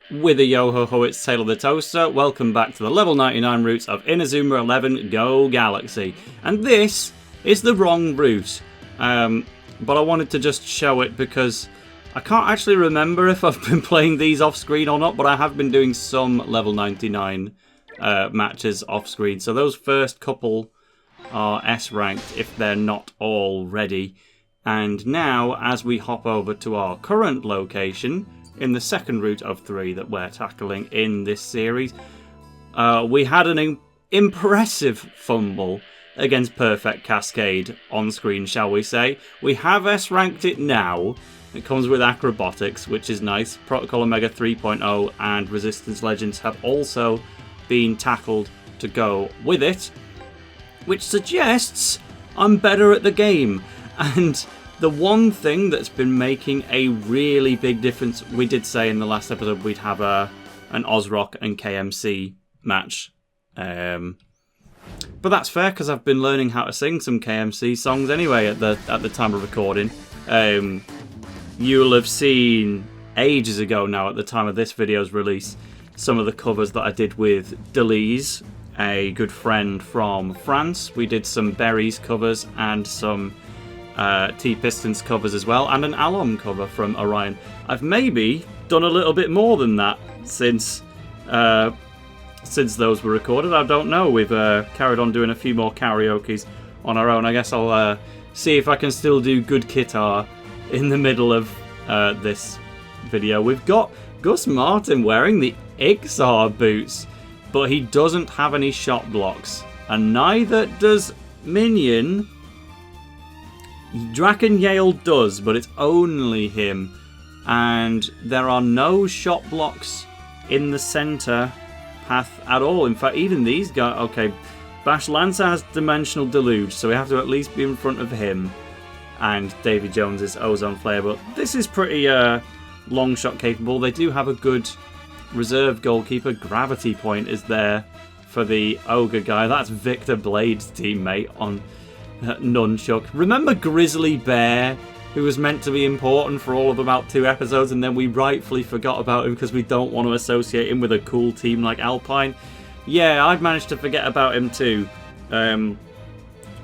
With a yo-ho-ho, it's Tale of the Toaster. Welcome back to the level 99 routes of Inazuma 11 Go Galaxy. And this is the wrong route. But I wanted to just show it because I can't actually remember if I've been playing these off-screen or not, but I have been doing some level 99 matches off-screen. So those first couple are S-ranked if they're not already. And now, as we hop over to our current location, in the second route of 3 that we're tackling in this series, we had an impressive fumble against Perfect Cascade on screen, shall we say. We have S-ranked it now. It comes with acrobatics, which is nice. Protocol Omega 3.0 and Resistance Legends have also been tackled to go with it, which suggests I'm better at the game. And the one thing that's been making a really big difference, we did say in the last episode we'd have an Ozrock and KMC match. But that's fair because I've been learning how to sing some KMC songs anyway at the time of recording. You'll have seen ages ago now at the time of this video's release some of the covers that I did with Delise, a good friend from France. We did some Berries covers and some T-Pistons covers as well, and an Alum cover from Orion. I've maybe done a little bit more than that since those were recorded. I don't know. We've carried on doing a few more karaokes on our own. I guess I'll see if I can still do good guitar in the middle of this video. We've got Gus Martin wearing the Ixar boots, but he doesn't have any shot blocks, and neither does Minion. Draken Yale does, but it's only him. And there are no shot blocks in the center path at all. In fact, even these guys... Okay, Bash Lancer has Dimensional Deluge, so we have to at least be in front of him. And Davy Jones is Ozone Flare, but this is pretty long shot capable. They do have a good reserve goalkeeper. Gravity Point is there for the Ogre guy. That's Victor Blade's teammate on Nunchuck. Remember Grizzly Bear, who was meant to be important for all of about 2 episodes, and then we rightfully forgot about him because we don't want to associate him with a cool team like Alpine? Yeah, I've managed to forget about him too.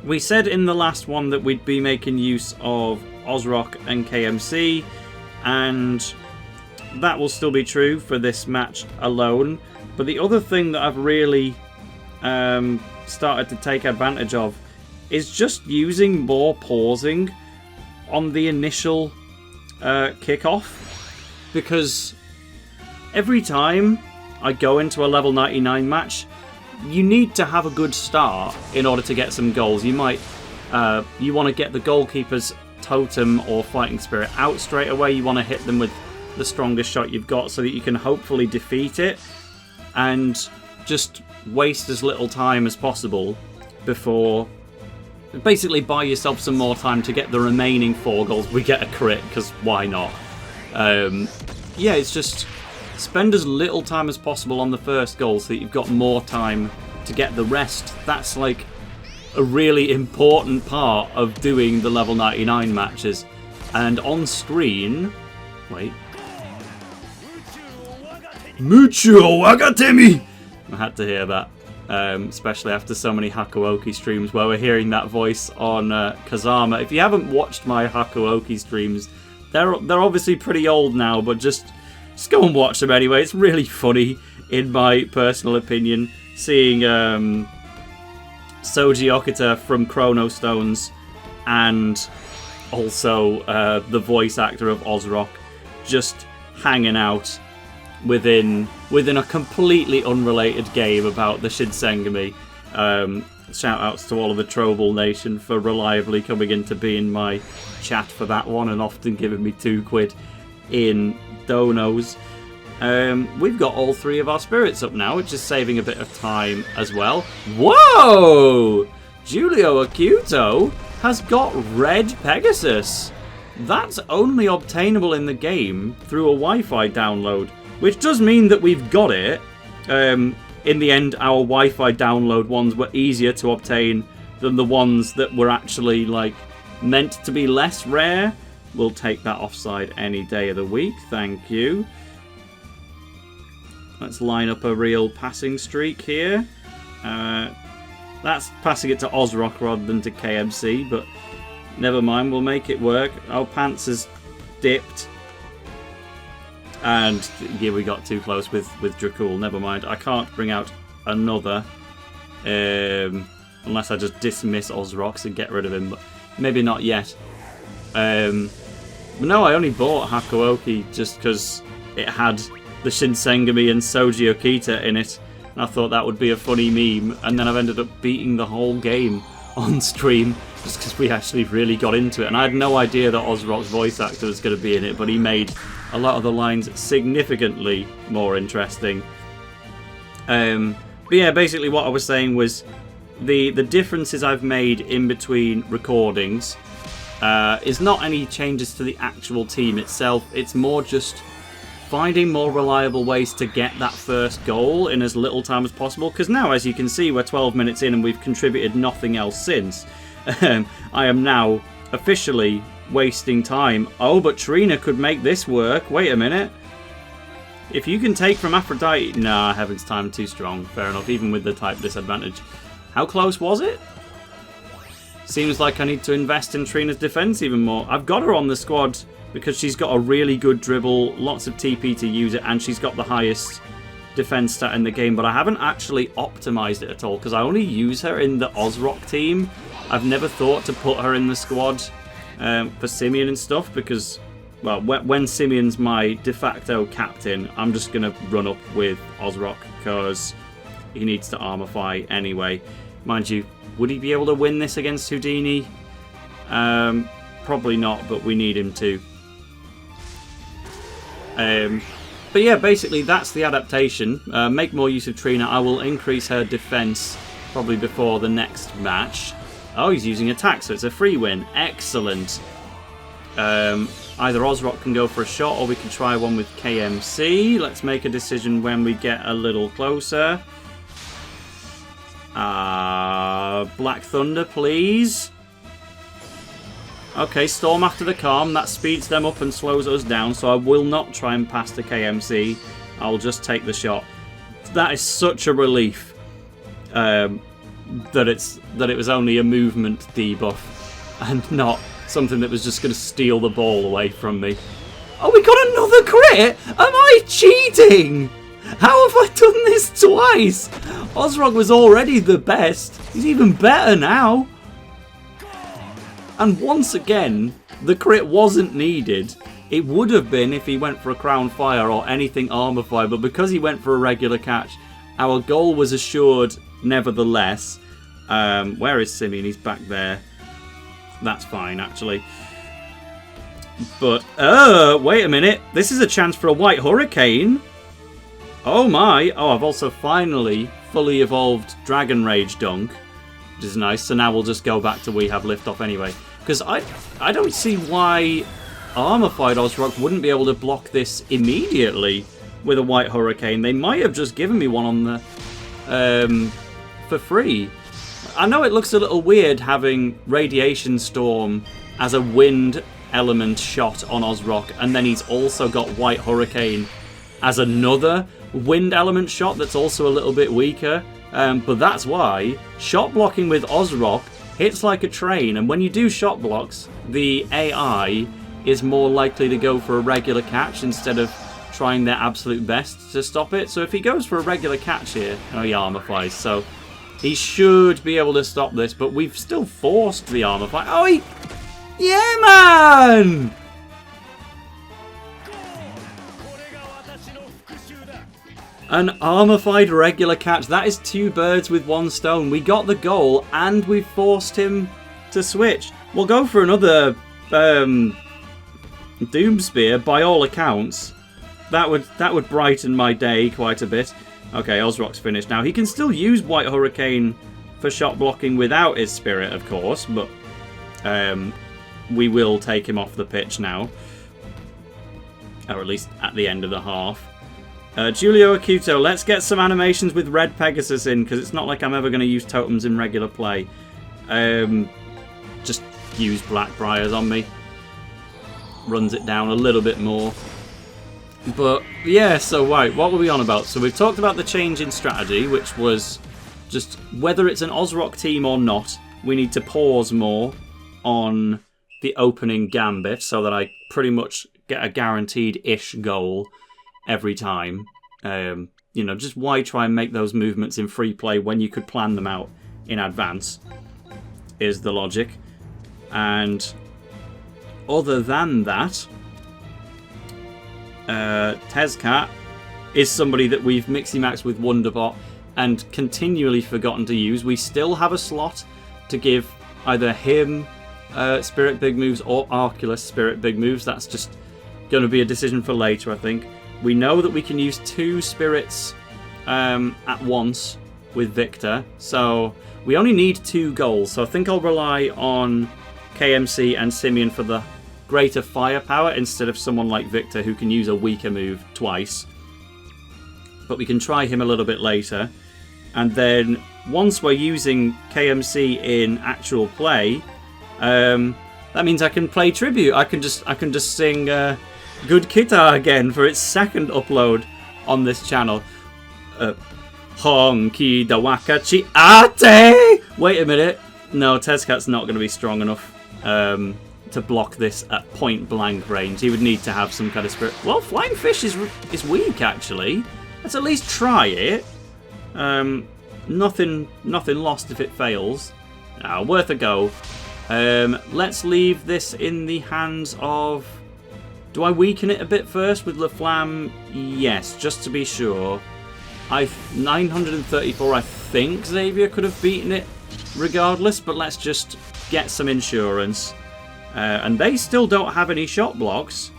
We said in the last one that we'd be making use of Ozrock and KMC, and that will still be true for this match alone. But the other thing that I've really started to take advantage of is just using more pausing on the initial kickoff, because every time I go into a level 99 match, you need to have a good start in order to get some goals. You might you want to get the goalkeeper's totem or fighting spirit out straight away. You want to hit them with the strongest shot you've got so that you can hopefully defeat it, and just waste as little time as possible before... Basically buy yourself some more time to get the remaining 4 goals. We get a crit, because why not? Yeah, it's just spend as little time as possible on the first goal so that you've got more time to get the rest. That's like a really important part of doing the level 99 matches. And on screen... Wait. Mucho Wagatemi! I had to hear that. Especially after so many Hakuoki streams where we're hearing that voice on Kazama. If you haven't watched my Hakuoki streams, they're obviously pretty old now, but just go and watch them anyway. It's really funny, in my personal opinion, seeing Soji Okita from Chrono Stones and also the voice actor of Ozrock just hanging out within a completely unrelated game about the Sxnc. Shout outs to all of the Trobal Nation for reliably coming in to be in my chat for that one and often giving me £2 in donos. We've got all 3 of our spirits up now, which is saving a bit of time as well. Whoa! Giulio Acuto has got Red Pegasus. That's only obtainable in the game through a Wi-Fi download, which does mean that we've got it. In the end, our Wi-Fi download ones were easier to obtain than the ones that were actually like meant to be less rare. We'll take that offside any day of the week, thank you. Let's line up a real passing streak here. That's passing it to Ozrock rather than to KMC, but never mind, we'll make it work. Oh, Pants has dipped. And yeah, we got too close with Dracul. Never mind. I can't bring out another unless I just dismiss Ozrox and get rid of him, but maybe not yet. But no, I only bought Hakuoki just because it had the Shinsengumi and Soji Okita in it. And I thought that would be a funny meme, and then I've ended up beating the whole game on stream just because we actually really got into it. And I had no idea that Ozrock's voice actor was going to be in it, but he made a lot of the lines significantly more interesting. But yeah, basically what I was saying was the differences I've made in between recordings is not any changes to the actual team itself. It's more just finding more reliable ways to get that first goal in as little time as possible. Because now, as you can see, we're 12 minutes in and we've contributed nothing else since. I am now officially wasting time. Oh, but Trina could make this work. Wait a minute. If you can take from Aphrodite... Nah, Heaven's Time too strong. Fair enough, even with the type disadvantage. How close was it? Seems like I need to invest in Trina's defense even more. I've got her on the squad because she's got a really good dribble, lots of TP to use it, and she's got the highest defense stat in the game, but I haven't actually optimized it at all because I only use her in the Ozrock team. I've never thought to put her in the squad for Simeon and stuff because, well, when Simeon's my de facto captain, I'm just going to run up with Ozrock because he needs to armorify anyway. Mind you, would he be able to win this against Houdini? Probably not, but we need him to. But yeah, basically that's the adaptation. Make more use of Trina. I will increase her defense probably before the next match. Oh, he's using attack, so it's a free win. Excellent. Either Ozrock can go for a shot or we can try one with KMC. Let's make a decision when we get a little closer. Black Thunder, please. Okay, Storm after the Calm. That speeds them up and slows us down, so I will not try and pass the KMC. I'll just take the shot. That is such a relief that it was only a movement debuff and not something that was just going to steal the ball away from me. Oh, we got another crit! Am I cheating? How have I done this twice? Ozrock was already the best. He's even better now. And once again, the crit wasn't needed. It would have been if he went for a Crown Fire or anything Armor Fire, but because he went for a regular catch, our goal was assured nevertheless. Where is Simeon? He's back there. That's fine, actually. But, wait a minute. This is a chance for a White Hurricane. Oh my. Oh, I've also finally fully evolved Dragon Rage Dunk, which is nice. So now we'll just go back to We Have Liftoff anyway. Because I don't see why Armor-Fied Ozrock wouldn't be able to block this immediately with a White Hurricane. They might have just given me one on the for free. I know it looks a little weird having Radiation Storm as a wind element shot on Ozrock, and then he's also got White Hurricane as another wind element shot that's also a little bit weaker. But that's why shot blocking with Ozrock hits like a train, and when you do shot blocks, the AI is more likely to go for a regular catch instead of trying their absolute best to stop it. So if he goes for a regular catch here, oh, he armor flies, so he should be able to stop this, but we've still forced the armor fly. Oh, yeah, man! An armor-fied regular catch. That is two birds with one stone. We got the goal, and we forced him to switch. We'll go for another Doom Spear, by all accounts. That would brighten my day quite a bit. Okay, Ozrock's finished now. He can still use White Hurricane for shot blocking without his Spirit, of course, but we will take him off the pitch now. Or at least at the end of the half. Julio Acuto, let's get some animations with Red Pegasus in, because it's not like I'm ever going to use totems in regular play. Just use Blackbriars on me. Runs it down a little bit more. But yeah, so right, what were we on about? So we've talked about the change in strategy, which was just whether it's an Ozrock team or not, we need to pause more on the opening gambit so that I pretty much get a guaranteed-ish goal every time. You know, just why try and make those movements in free play when you could plan them out in advance is the logic. And other than that, Tezcat is somebody that we've mixi-maxed with Wonderbot and continually forgotten to use. We still have a slot to give either him Spirit Big Moves or Arculus Spirit Big Moves. That's just going to be a decision for later, I think. We know that we can use 2 spirits at once with Victor, so we only need 2 goals. So I think I'll rely on KMC and Simeon for the greater firepower instead of someone like Victor who can use a weaker move twice. But we can try him a little bit later. And then once we're using KMC in actual play, that means I can play tribute. I can just sing Good Kita again for its 2nd upload on this channel. Honki da wakachi ate! Wait a minute. No, Tezcat's not going to be strong enough to block this at point blank range. He would need to have some kind of spirit. Well, Flying Fish is weak, actually. Let's at least try it. Nothing lost if it fails. Worth a go. Let's leave this in the hands of... Do I weaken it a bit first with LaFlamme? Yes, just to be sure. 934, I think Xavier could have beaten it regardless, but let's just get some insurance. And they still don't have any shot blocks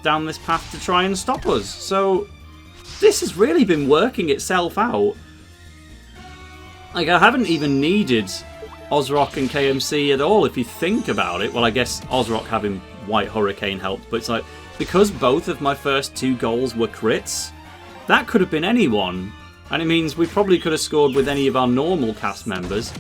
down this path to try and stop us. So this has really been working itself out. Like, I haven't even needed Ozrock and KMC at all, if you think about it. Well, I guess Ozrock having White Hurricane helped, but it's like, because both of my first 2 goals were crits, that could have been anyone. And it means we probably could have scored with any of our normal cast members,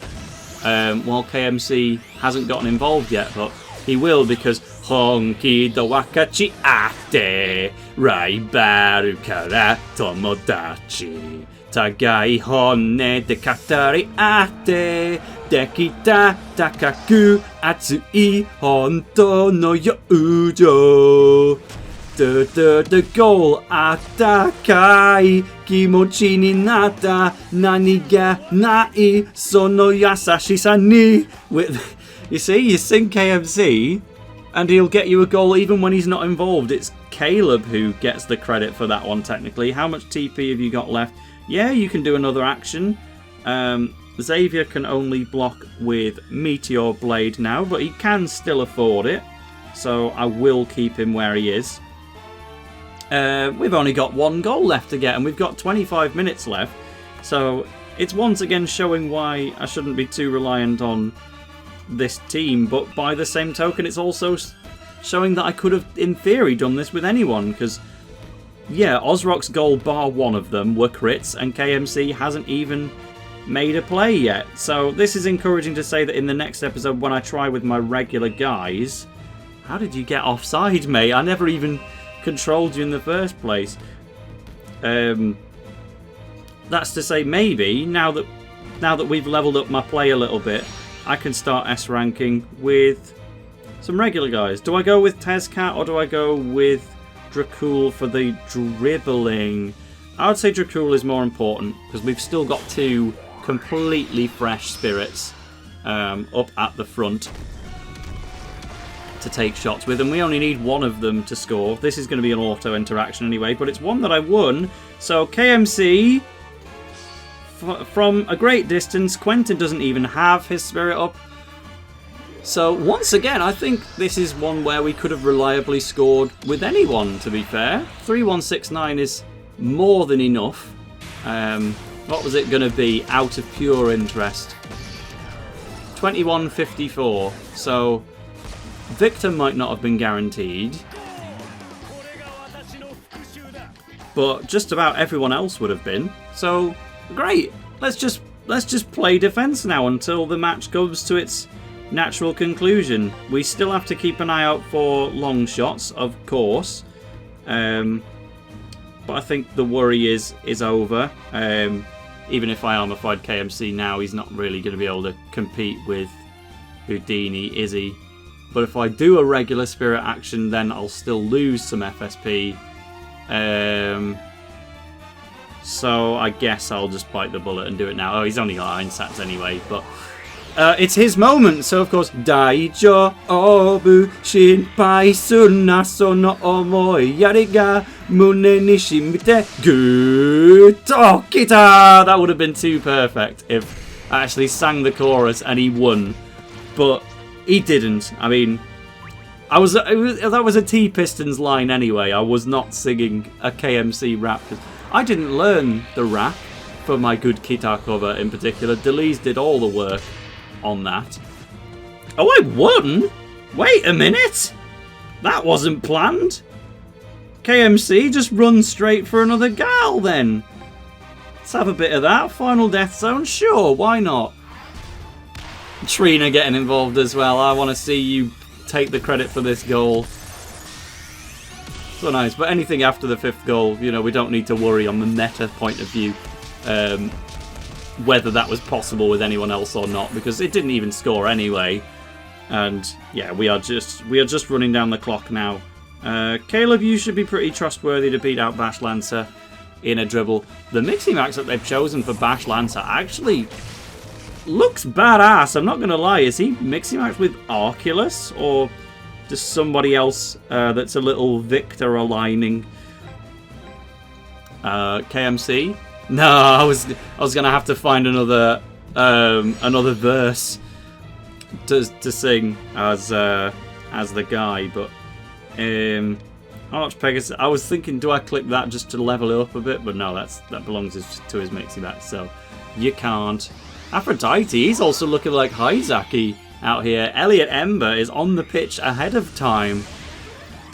while KMC hasn't gotten involved yet, but he will, because Honki da wakachi ate Raibaru kara tomodachi Tagai honne de katari ate Dekita takaku atsui honto no youjo The goal atakai kimochi ni nata nani ga nai sono yasashi san ni. You see, you sing KMC and he'll get you a goal even when he's not involved. It's Caleb who gets the credit for that one, technically. How much TP have you got left? Yeah, you can do another action. Xavier can only block with Meteor Blade now, but he can still afford it. So I will keep him where he is. We've only got 1 goal left to get, and we've got 25 minutes left. So it's once again showing why I shouldn't be too reliant on this team, but by the same token it's also showing that I could have in theory done this with anyone, because yeah, Ozrock's goal bar 1 of them were crits and KMC hasn't even made a play yet. So this is encouraging to say that in the next episode when I try with my regular guys... How did you get offside, mate? I never even controlled you in the first place. That's to say, maybe now that we've leveled up my play a little bit, I can start S ranking with some regular guys. Do I go with Tezcat or do I go with Dracul for the dribbling? I would say Dracul is more important because we've still got 2 completely fresh spirits up at the front to take shots with, and we only need 1 of them to score. This is going to be an auto interaction anyway, but it's one that I won. So KMC from a great distance. Quentin doesn't even have his spirit up. So once again, I think this is one where we could have reliably scored with anyone, to be fair. 3169 is more than enough. What was it going to be out of pure interest? 2154. So Victor might not have been guaranteed, but just about everyone else would have been. So great. Let's just play defense now until the match comes to its natural conclusion. We still have to keep an eye out for long shots, of course. but I think the worry is over. Even if I armorified KMC now, he's not really going to be able to compete with Houdini, is he? But if I do a regular spirit action, then I'll still lose some FSP. So I guess I'll just bite the bullet and do it now. Oh, he's only got Iron Sats anyway, but it's his moment. So of course, Daijo obu shinpai suna sono omoi yariga mune ni shimite gut okita. That would have been too perfect if I actually sang the chorus and he won, but he didn't. I mean, that was a T-Pistons line anyway. I was not singing a KMC rap. I didn't learn the rap for my good guitar cover in particular. Delise did all the work on that. Oh, I won? Wait a minute. That wasn't planned. KMC just run straight for another gal then. Let's have a bit of that. Final Death Zone? Sure, why not? Trina getting involved as well. I want to see you take the credit for this goal. So nice. But anything after the 5th goal, you know, we don't need to worry on the meta point of view whether that was possible with anyone else or not, because it didn't even score anyway. And yeah, we are just running down the clock now. Caleb, you should be pretty trustworthy to beat out Bash Lancer in a dribble. The Mixie Max that they've chosen for Bash Lancer actually looks badass, I'm not going to lie. Is he Mixie Max with Arculus, or just somebody else that's a little Victor aligning? KMC? No, I was going to have to find another verse to sing as the guy, but Arch Pegasus. I was thinking, do I click that just to level it up a bit? But no, that belongs to his Mixie Max, so you can't. Aphrodite, he's also looking like Hyzaki out here. Elliot Ember is on the pitch ahead of time.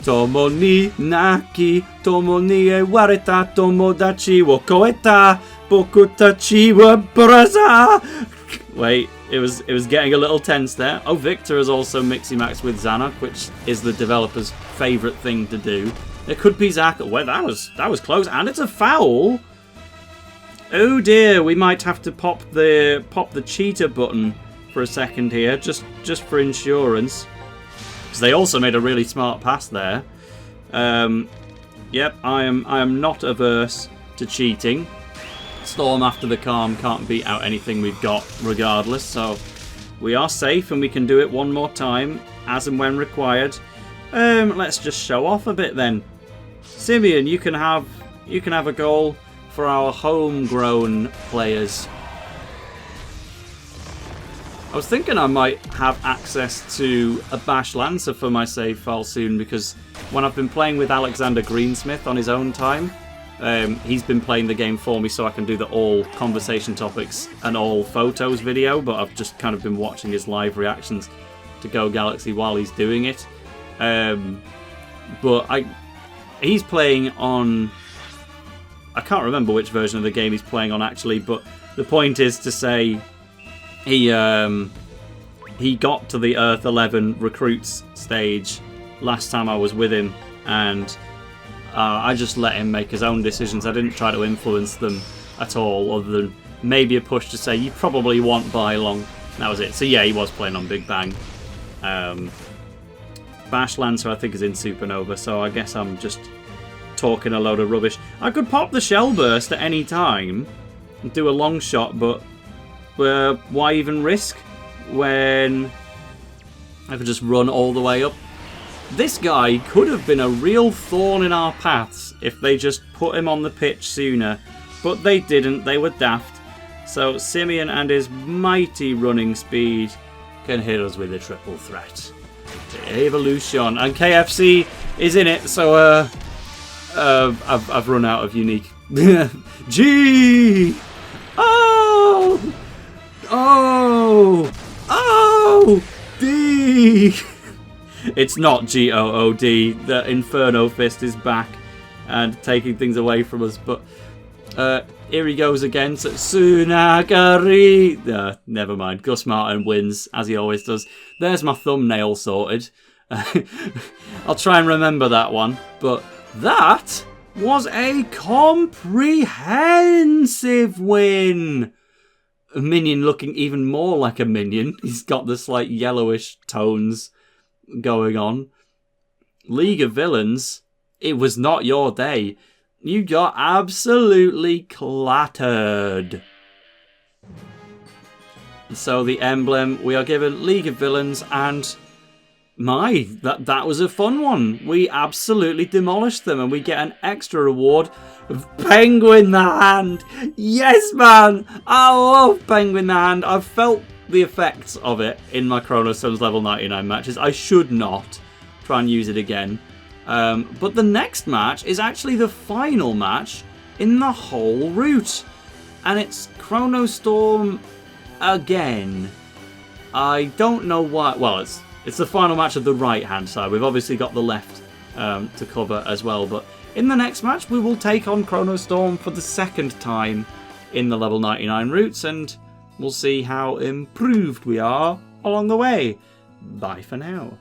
Tomo ni naki, tomo ni e wareta, tomodachi wo koeta, bokutachi wa braza. Wait, it was getting a little tense there. Oh, Victor is also Mixie Max with Zanuck, which is the developer's favourite thing to do. It could be Zach. Well, that was close, and it's a foul. Oh dear, we might have to pop the cheater button for a second here, just for insurance. Because they also made a really smart pass there. Yep, I am not averse to cheating. Storm after the calm can't beat out anything we've got regardless, so we are safe and we can do it one more time as and when required. Let's just show off a bit then. Simeon, you can have a goal for our homegrown players. I was thinking I might have access to a Bash Lancer for my save file soon, because when I've been playing with Alexander Greensmith on his own time, he's been playing the game for me so I can do the all conversation topics and all photos video, but I've just kind of been watching his live reactions to Go Galaxy while he's doing it. But he's playing on... I can't remember which version of the game he's playing on actually, but the point is to say he got to the Earth 11 recruits stage last time I was with him, and I just let him make his own decisions. I didn't try to influence them at all, other than maybe a push to say, you probably want Bylong. That was it. So yeah, he was playing on Big Bang. Bash Lancer, I think, is in Supernova, so I guess I'm just talking a load of rubbish. I could pop the Shell Burst at any time and do a long shot, but why even risk when I could just run all the way up? This guy could have been a real thorn in our paths if they just put him on the pitch sooner, but they didn't. They were daft. So Simeon and his mighty running speed can hit us with a triple threat. Evolution, and KFC is in it, so I've run out of unique. G. Oh. D. It's not G-O-O-D. The Inferno Fist is back and taking things away from us, but here he goes again. So Tsunagari. Never mind. Gus Martin wins, as he always does. There's my thumbnail sorted. I'll try and remember that one. But that was a comprehensive win. A minion looking even more like a minion. He's got the slight yellowish tones going on. League of Villains, it was not your day. You got absolutely clattered. So the emblem, we are given League of Villains, and that was a fun one. We absolutely demolished them, and we get an extra reward of Penguin the Hand. Yes, man! I love Penguin the Hand. I've felt the effects of it in my Chrono Stones level 99 matches. I should not try and use it again. But the next match is actually the final match in the whole route. And it's Chrono Storm again. I don't know why. Well, it's the final match of the right-hand side. We've obviously got the left to cover as well. But in the next match, we will take on Chrono Storm for the second time in the level 99 routes. And we'll see how improved we are along the way. Bye for now.